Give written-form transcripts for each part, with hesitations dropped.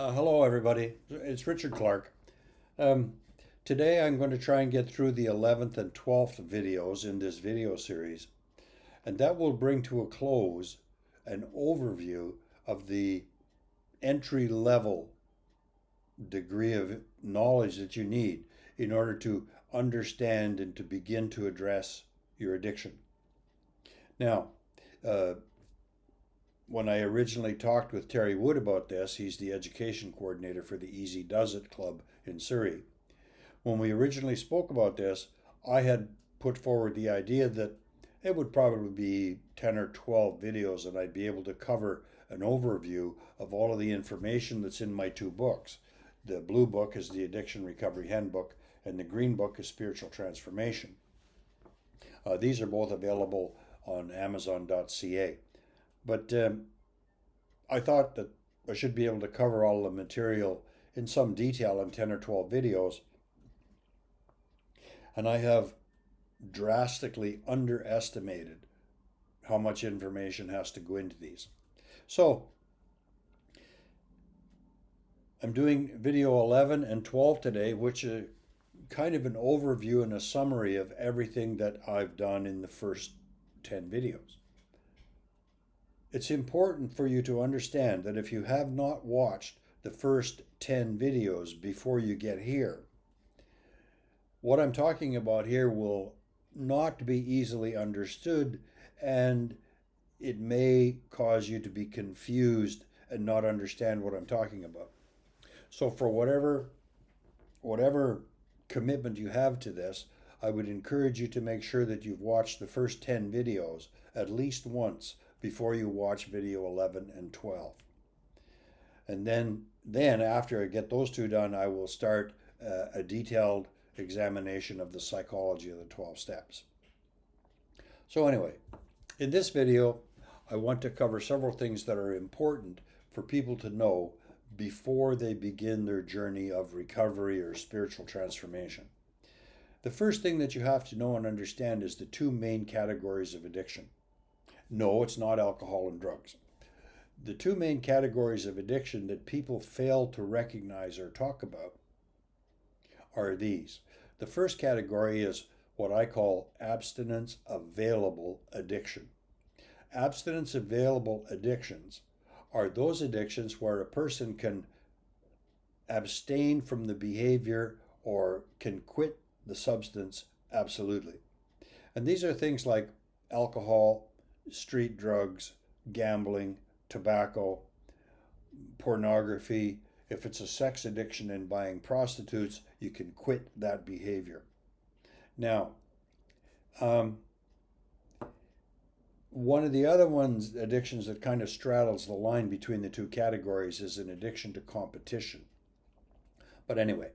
Hello, everybody. It's Richard Clark. Um, Today, I'm going to try and get through the 11th and 12th videos in this video series, and that will bring to a close an overview of the entry level degree of knowledge that you need in order to understand and to begin to address your addiction. Now, uh, when I originally talked with Terry Wood about this, he's the education coordinator for the Easy Does It Club in Surrey. When we originally spoke about this, I had put forward the idea that it would probably be 10 or 12 videos and I'd be able to cover an overview of all of the information that's in my two books. The blue book is the Addiction Recovery Handbook, and the green book is Spiritual Transformation. These are both available on Amazon.ca. But I thought that I should be able to cover all the material in some detail in 10 or 12 videos. And I have drastically underestimated how much information has to go into these. So I'm doing video 11 and 12 today, which is kind of an overview and a summary of everything that I've done in the first 10 videos. It's important for you to understand that if you have not watched the first 10 videos before you get here, what I'm talking about here will not be easily understood, and it may cause you to be confused and not understand what I'm talking about. So for whatever commitment you have to this, I would encourage you to make sure that you've watched the first 10 videos at least once before you watch video 11 and 12. And then after I get those two done, I will start a detailed examination of the psychology of the 12 steps. So anyway, in this video, I want to cover several things that are important for people to know before they begin their journey of recovery or spiritual transformation. The first thing that you have to know and understand is the two main categories of addiction. No, it's not alcohol and drugs. The two main categories of addiction that people fail to recognize or talk about are these. The first category is what I call abstinence available addiction. Abstinence available addictions are those addictions where a person can abstain from the behavior or can quit the substance absolutely. And these are things like alcohol, street drugs, gambling, tobacco, pornography. If it's a sex addiction and buying prostitutes, you can quit that behavior. Now, one of the other addictions that kind of straddles the line between the two categories is an addiction to competition. But anyway,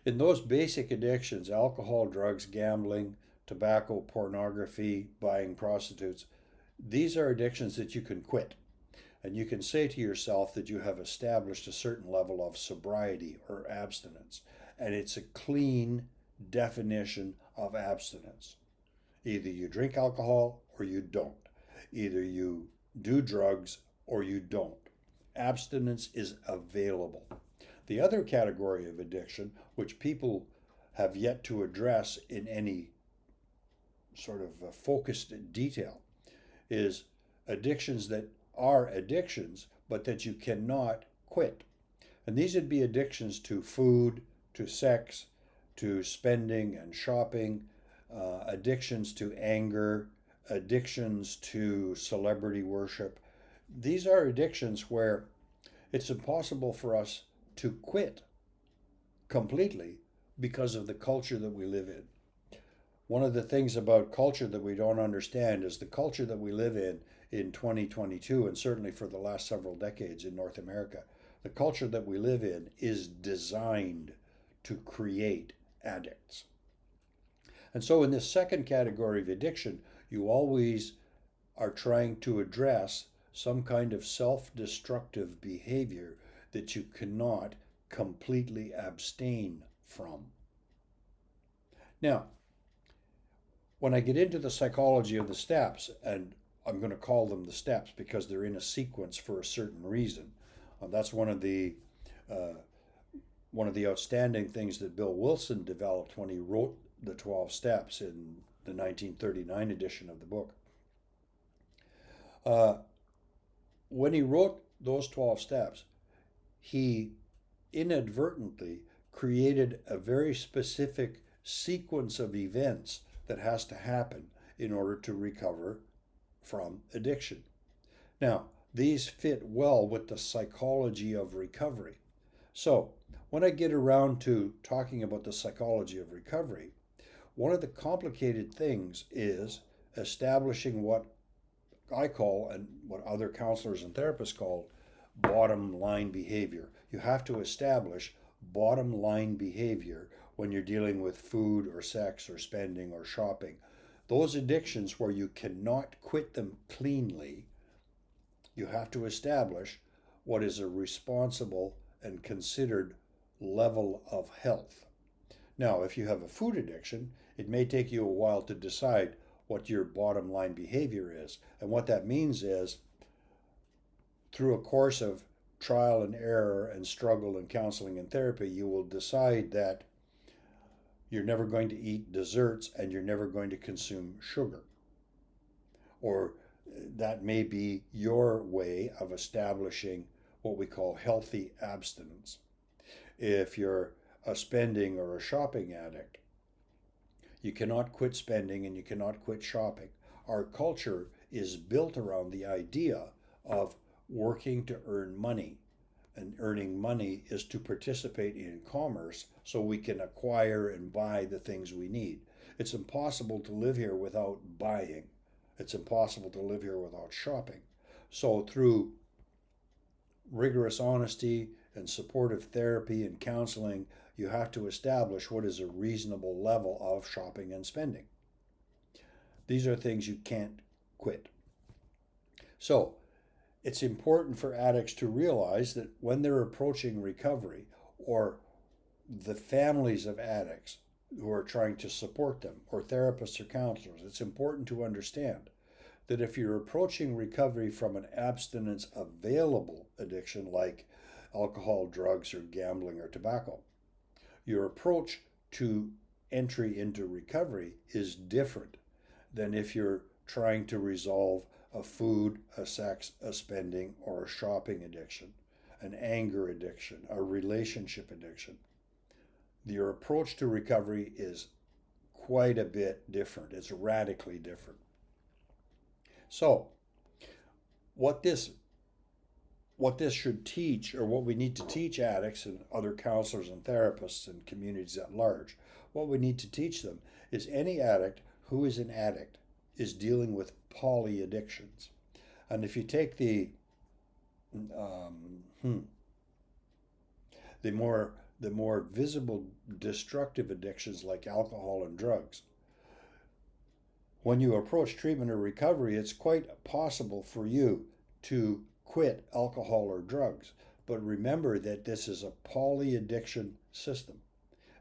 in those basic addictions, alcohol, drugs, gambling, tobacco, pornography, buying prostitutes, these are addictions that you can quit. And you can say to yourself that you have established a certain level of sobriety or abstinence. And it's a clean definition of abstinence. Either you drink alcohol or you don't. Either you do drugs or you don't. Abstinence is available. The other category of addiction, which people have yet to address in any sort of focused detail, is addictions that are addictions, but that you cannot quit. And these would be addictions to food, to sex, to spending and shopping, addictions to anger, addictions to celebrity worship. These are addictions where it's impossible for us to quit completely because of the culture that we live in. One of the things about culture that we don't understand is the culture that we live in 2022, and certainly for the last several decades in North America. The culture that we live in is designed to create addicts. And so in this second category of addiction, you always are trying to address some kind of self-destructive behavior that you cannot completely abstain from. Now, when I get into the psychology of the steps, and I'm going to call them the steps because they're in a sequence for a certain reason. That's one of the Uh, One of the outstanding things that Bill Wilson developed when he wrote the 12 Steps in the 1939 edition of the book. Uh, when he wrote those 12 steps, he inadvertently created a very specific sequence of events that has to happen in order to recover from addiction. Now, these fit well with the psychology of recovery. So, when I get around to talking about the psychology of recovery, one of the complicated things is establishing what I call, and what other counselors and therapists call, bottom line behavior. You have to establish bottom line behavior when you're dealing with food or sex or spending or shopping. Those addictions where you cannot quit them cleanly, you have to establish what is a responsible and considered level of health. Now, if you have a food addiction, it may take you a while to decide what your bottom line behavior is. And what that means is, through a course of trial and error and struggle and counseling and therapy, you will decide that you're never going to eat desserts and you're never going to consume sugar. Or that may be your way of establishing what we call healthy abstinence. If you're a spending or a shopping addict, you cannot quit spending and you cannot quit shopping. Our culture is built around the idea of working to earn money. And earning money is to participate in commerce so we can acquire and buy the things we need. It's impossible to live here without buying. It's impossible to live here without shopping. So through rigorous honesty and supportive therapy and counseling, you have to establish what is a reasonable level of shopping and spending. These are things you can't quit. So it's important for addicts to realize that when they're approaching recovery, or the families of addicts who are trying to support them, or therapists or counselors, it's important to understand that if you're approaching recovery from an abstinence available addiction like alcohol, drugs, or gambling, or tobacco, your approach to entry into recovery is different than if you're trying to resolve a food, a sex, a spending, or a shopping addiction, an anger addiction, a relationship addiction. Your approach to recovery is quite a bit different. It's radically different. So, what this should teach, or what we need to teach addicts and other counselors and therapists and communities at large, what we need to teach them is any addict who is an addict is dealing with poly addictions. And if you take the more visible destructive addictions like alcohol and drugs, when you approach treatment or recovery, it's quite possible for you to quit alcohol or drugs. But remember that this is a poly addiction system.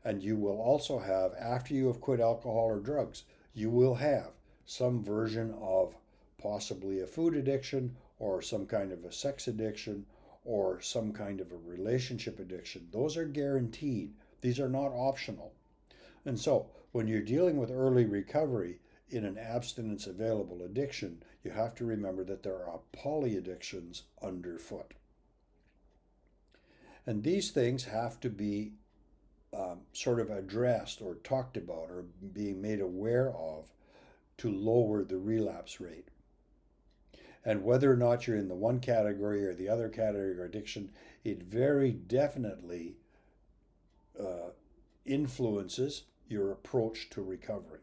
And you will also have, after you have quit alcohol or drugs, you will have some version of possibly a food addiction, or some kind of a sex addiction, or some kind of a relationship addiction. Those are guaranteed. These are not optional. And so when you're dealing with early recovery in an abstinence available addiction, you have to remember that there are poly addictions underfoot. And these things have to be sort of addressed or talked about or being made aware of to lower the relapse rate. And whether or not you're in the one category or the other category of addiction, it very definitely influences your approach to recovery.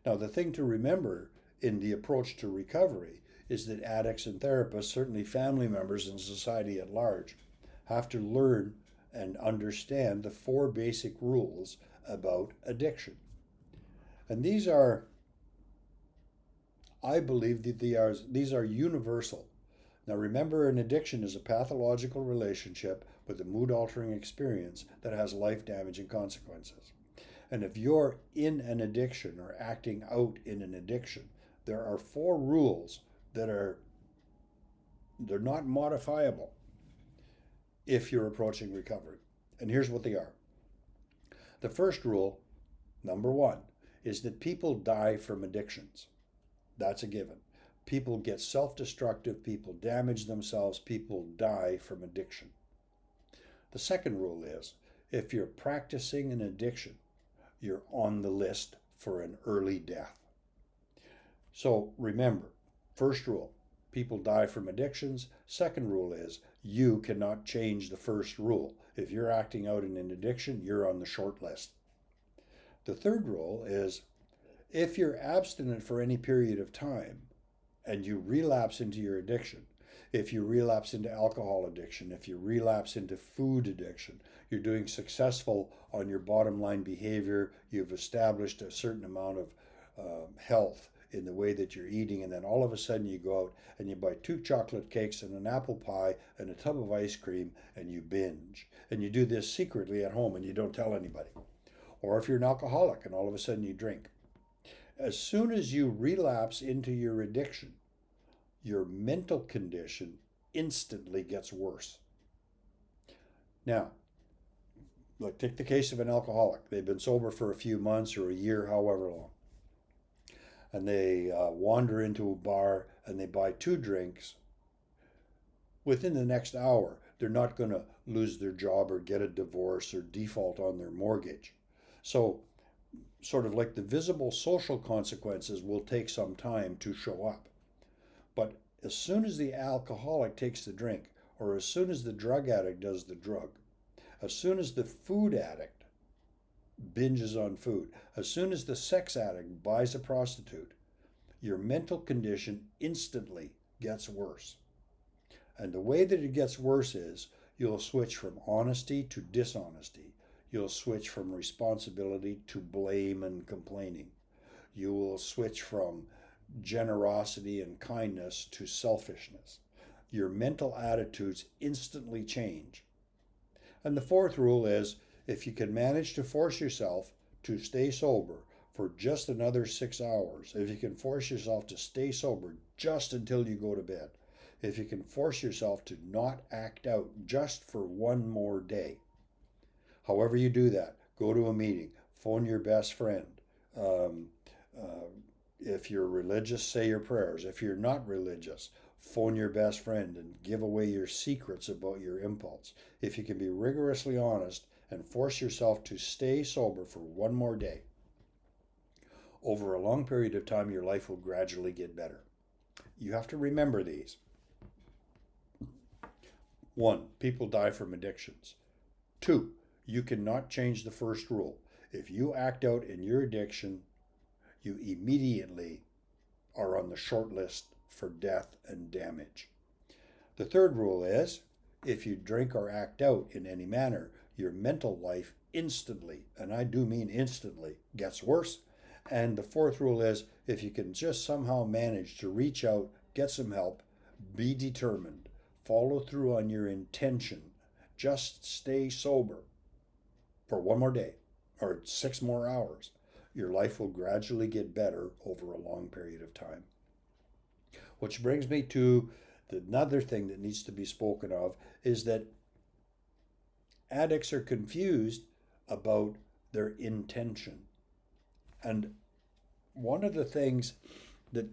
Now, the thing to remember in the approach to recovery is that addicts and therapists, certainly family members and society at large, have to learn and understand the 4 basic rules about addiction. And these are, I believe that these are universal. Now remember, an addiction is a pathological relationship with a mood-altering experience that has life-damaging consequences. And if you're in an addiction or acting out in an addiction, there are 4 rules that they're not modifiable. if you're approaching recovery. And here's what they are. The first rule, number one, is that people die from addictions. That's a given. People get self-destructive, people damage themselves, people die from addiction. The second rule is, if you're practicing an addiction, you're on the list for an early death. So remember, first rule, people die from addictions. Second rule is, you cannot change the first rule. If you're acting out in an addiction, you're on the short list. The third rule is, if you're abstinent for any period of time and you relapse into your addiction, if you relapse into alcohol addiction, if you relapse into food addiction, you're doing successful on your bottom line behavior, you've established a certain amount of health in the way that you're eating, and then all of a sudden you go out and you buy 2 chocolate cakes and an apple pie and a tub of ice cream and you binge. And you do this secretly at home and you don't tell anybody. Or if you're an alcoholic and all of a sudden you drink. As soon as you relapse into your addiction, your mental condition instantly gets worse. Now, look, take the case of an alcoholic. They've been sober for a few months or a year, however long. And they wander into a bar and they buy 2 drinks. Within the next hour, they're not going to lose their job or get a divorce or default on their mortgage. So, sort of like the visible social consequences will take some time to show up. But as soon as the alcoholic takes the drink, or as soon as the drug addict does the drug, as soon as the food addict binges on food, as soon as the sex addict buys a prostitute, your mental condition instantly gets worse. And the way that it gets worse is you'll switch from honesty to dishonesty. You'll switch from responsibility to blame and complaining. You will switch from generosity and kindness to selfishness. Your mental attitudes instantly change. And the fourth rule is, if you can manage to force yourself to stay sober for just another 6 hours, if you can force yourself to stay sober just until you go to bed, if you can force yourself to not act out just for one more day, however you do that, go to a meeting, phone your best friend. If you're religious, say your prayers. If you're not religious, phone your best friend and give away your secrets about your impulse. If you can be rigorously honest and force yourself to stay sober for one more day, over a long period of time, your life will gradually get better. You have to remember these. 1, people die from addictions. 2, you cannot change the first rule. If you act out in your addiction, you immediately are on the short list for death and damage. The third rule is, if you drink or act out in any manner, your mental life instantly, and I do mean instantly, gets worse. And the fourth rule is, if you can just somehow manage to reach out, get some help, be determined, follow through on your intention, just stay sober for one more day or 6 more hours, your life will gradually get better over a long period of time. Which brings me to another thing that needs to be spoken of, is that addicts are confused about their intention. And one of the things that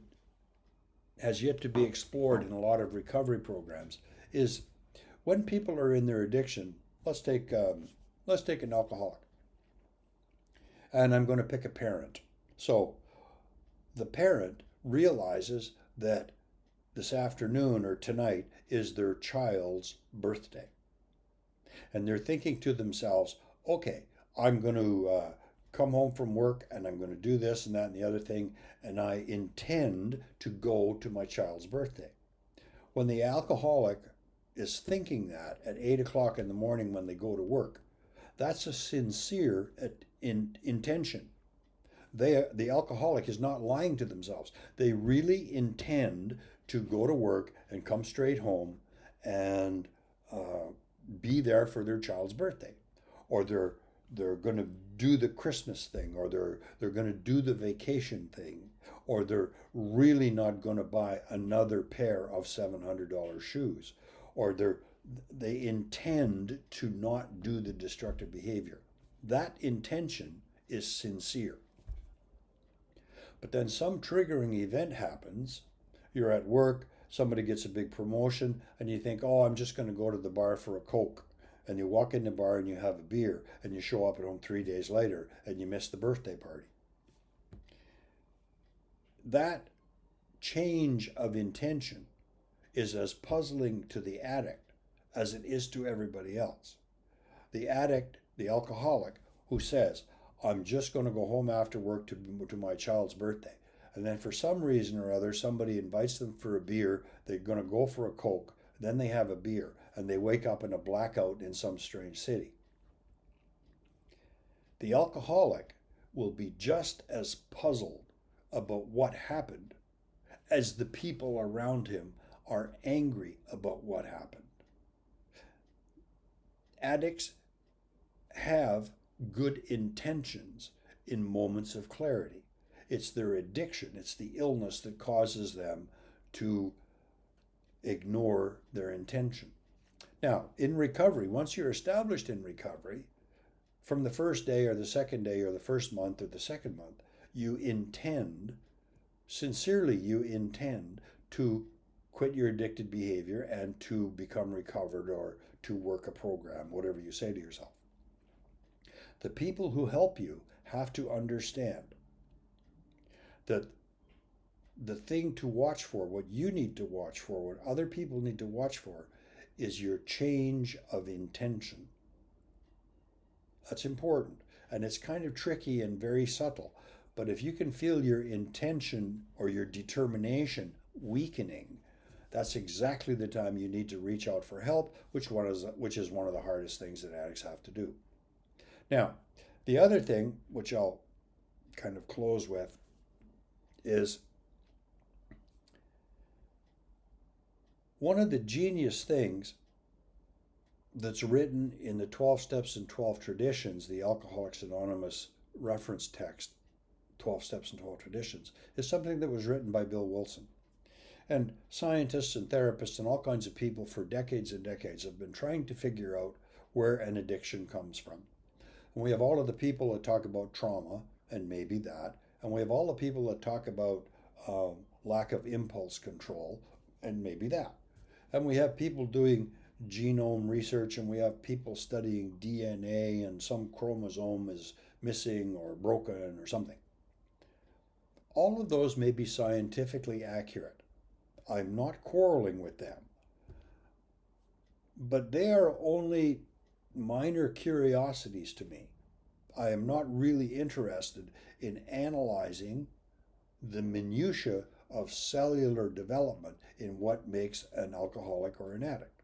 has yet to be explored in a lot of recovery programs is when people are in their addiction. Let's take an alcoholic, and I'm going to pick a parent. So the parent realizes that this afternoon or tonight is their child's birthday, and they're thinking to themselves, okay, I'm going to come home from work and I'm going to do this and that and the other thing, and I intend to go to my child's birthday. When the alcoholic is thinking that at 8 o'clock in the morning when they go to work, that's a sincere intention. The alcoholic is not lying to themselves. They really intend to go to work and come straight home and be there for their child's birthday, or they're going to do the Christmas thing, or they're going to do the vacation thing, or they're really not going to buy another pair of $700 shoes, or they intend to not do the destructive behavior. That intention is sincere. But then some triggering event happens. You're at work, somebody gets a big promotion, and you think, oh, I'm just going to go to the bar for a Coke. And you walk in the bar and you have a beer, and you show up at home 3 days later and you miss the birthday party. That change of intention is as puzzling to the addict as it is to everybody else. The addict, the alcoholic, who says, I'm just going to go home after work to my child's birthday. And then for some reason or other, somebody invites them for a beer, they're going to go for a Coke, then they have a beer, and they wake up in a blackout in some strange city. The alcoholic will be just as puzzled about what happened as the people around him are angry about what happened. Addicts have good intentions in moments of clarity. It's their addiction, it's the illness that causes them to ignore their intention. Now, in recovery, once you're established in recovery, from the first day or the second day or the first month or the second month, you intend, sincerely you intend to quit your addicted behavior and to become recovered or to work a program, whatever you say to yourself. The people who help you have to understand that the thing to watch for, what you need to watch for, what other people need to watch for, is your change of intention. That's important. And it's kind of tricky and very subtle. But if you can feel your intention or your determination weakening, that's exactly the time you need to reach out for help, which is one of the hardest things that addicts have to do. Now, the other thing, which I'll kind of close with, is one of the genius things that's written in the 12 Steps and 12 Traditions, the Alcoholics Anonymous reference text, 12 Steps and 12 Traditions, is something that was written by Bill Wilson. And scientists and therapists and all kinds of people for decades and decades have been trying to figure out where an addiction comes from. And we have all of the people that talk about trauma, and maybe that, and we have all the people that talk about lack of impulse control, and maybe that. And we have people doing genome research, and we have people studying DNA, and some chromosome is missing or broken or something. All of those may be scientifically accurate. I'm not quarreling with them. But they are only minor curiosities to me. I am not really interested in analyzing the minutiae of cellular development in what makes an alcoholic or an addict.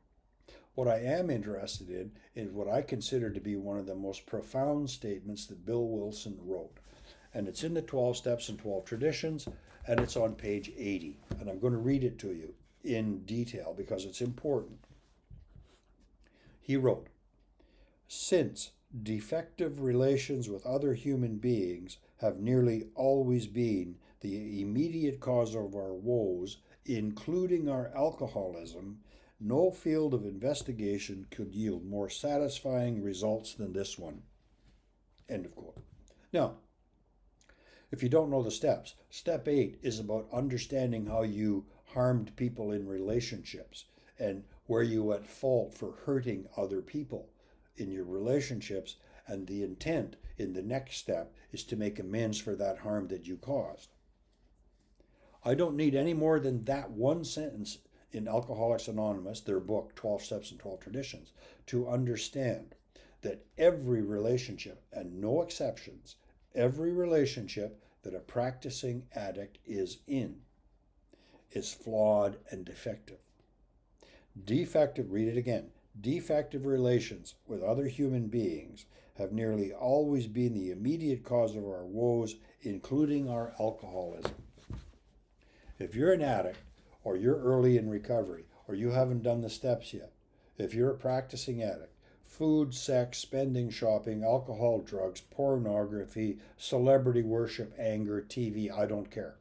What I am interested in is what I consider to be one of the most profound statements that Bill Wilson wrote. And it's in the 12 Steps and 12 Traditions, and it's on page 80. And I'm going to read it to you in detail because it's important. He wrote, "Since defective relations with other human beings have nearly always been the immediate cause of our woes, including our alcoholism, no field of investigation could yield more satisfying results than this one." End of quote. Now, if you don't know the steps, step 8 is about understanding how you harmed people in relationships and where you were at fault for hurting other people in your relationships, and the intent in the next step is to make amends for that harm that you caused. I don't need any more than that one sentence in Alcoholics Anonymous, their book, 12 Steps and 12 Traditions, to understand that every relationship, and no exceptions, every relationship that a practicing addict is in is flawed and defective. Read it again. Defective relations with other human beings have nearly always been the immediate cause of our woes, including our alcoholism. If you're an addict, or you're early in recovery, or you haven't done the steps yet, if you're a practicing addict, food, sex, spending, shopping, alcohol, drugs, pornography, celebrity worship, anger, TV, I don't care.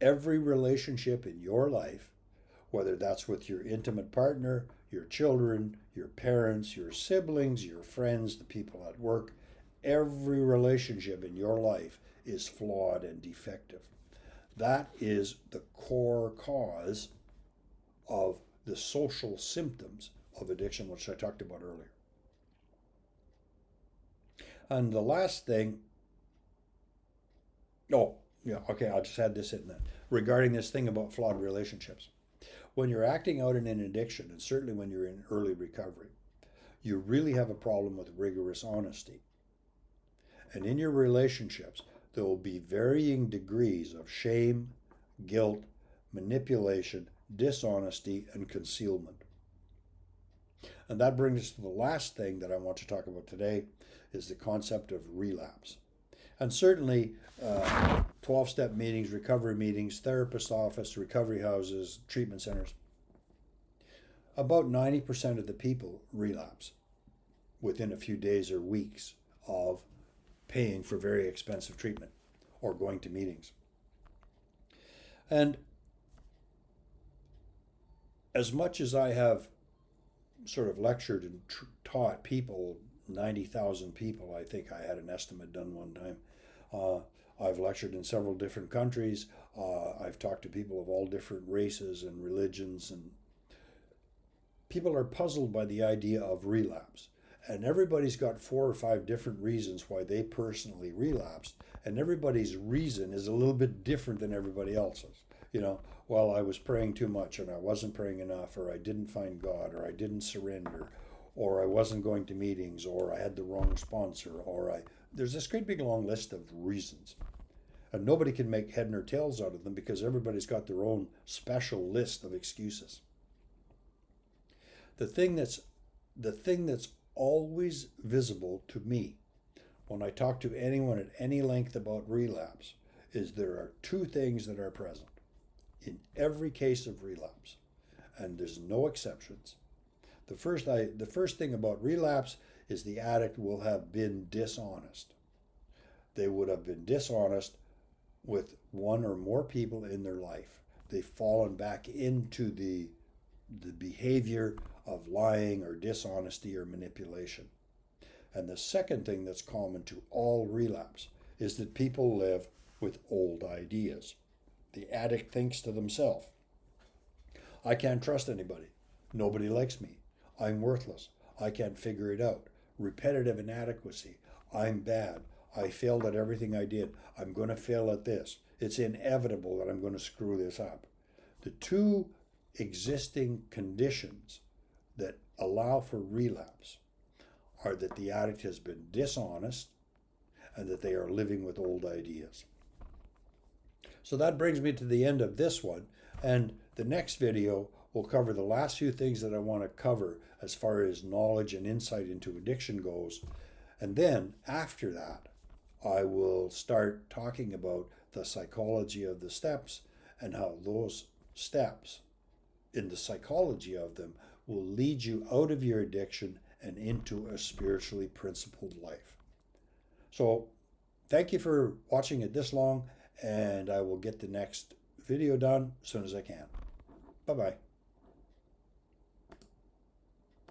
Every relationship in your life whether that's with your intimate partner, your children, your parents, your siblings, your friends, the people at work. Every relationship in your life is flawed and defective. That is the core cause of the social symptoms of addiction, which I talked about earlier. And the last thing, oh, yeah, okay, I'll just add this in then. Regarding this thing about flawed relationships. When you're acting out in an addiction, and certainly when you're in early recovery, you really have a problem with rigorous honesty. And in your relationships, there will be varying degrees of shame, guilt, manipulation, dishonesty, and concealment. And that brings us to the last thing that I want to talk about today is the concept of relapse. And certainly 12-step meetings, recovery meetings, therapist office, recovery houses, treatment centers, about 90% of the people relapse within a few days or weeks of paying for very expensive treatment or going to meetings. And as much as I have sort of lectured and taught people, 90,000 people, I think I had an estimate done one time. I've lectured in several different countries. I've talked to people of all different races and religions, and people are puzzled by the idea of relapse. And everybody's got 4 or 5 different reasons why they personally relapsed, and everybody's reason is a little bit different than everybody else's. Well, I was praying too much, and I wasn't praying enough, or I didn't find God, or I didn't surrender, or I wasn't going to meetings, or I had the wrong sponsor, there's this great big long list of reasons. And nobody can make head nor tails out of them because everybody's got their own special list of excuses. The thing that's always visible to me when I talk to anyone at any length about relapse is there are 2 things that are present in every case of relapse, and there's no exceptions. The first thing about relapse is the addict will have been dishonest. They would have been dishonest with 1 or more people in their life. They've fallen back into the behavior of lying or dishonesty or manipulation. And the second thing that's common to all relapse is that people live with old ideas. The addict thinks to themselves, I can't trust anybody. Nobody likes me. I'm worthless. I can't figure it out. Repetitive inadequacy. I'm bad. I failed at everything I did. I'm going to fail at this. It's inevitable that I'm going to screw this up. The 2 existing conditions that allow for relapse are that the addict has been dishonest and that they are living with old ideas. So that brings me to the end of this one, and the next video will cover the last few things that I want to cover as far as knowledge and insight into addiction goes. And then after that, I will start talking about the psychology of the steps and how those steps in the psychology of them will lead you out of your addiction and into a spiritually principled life. So thank you for watching it this long, and I will get the next video done as soon as I can. Bye-bye.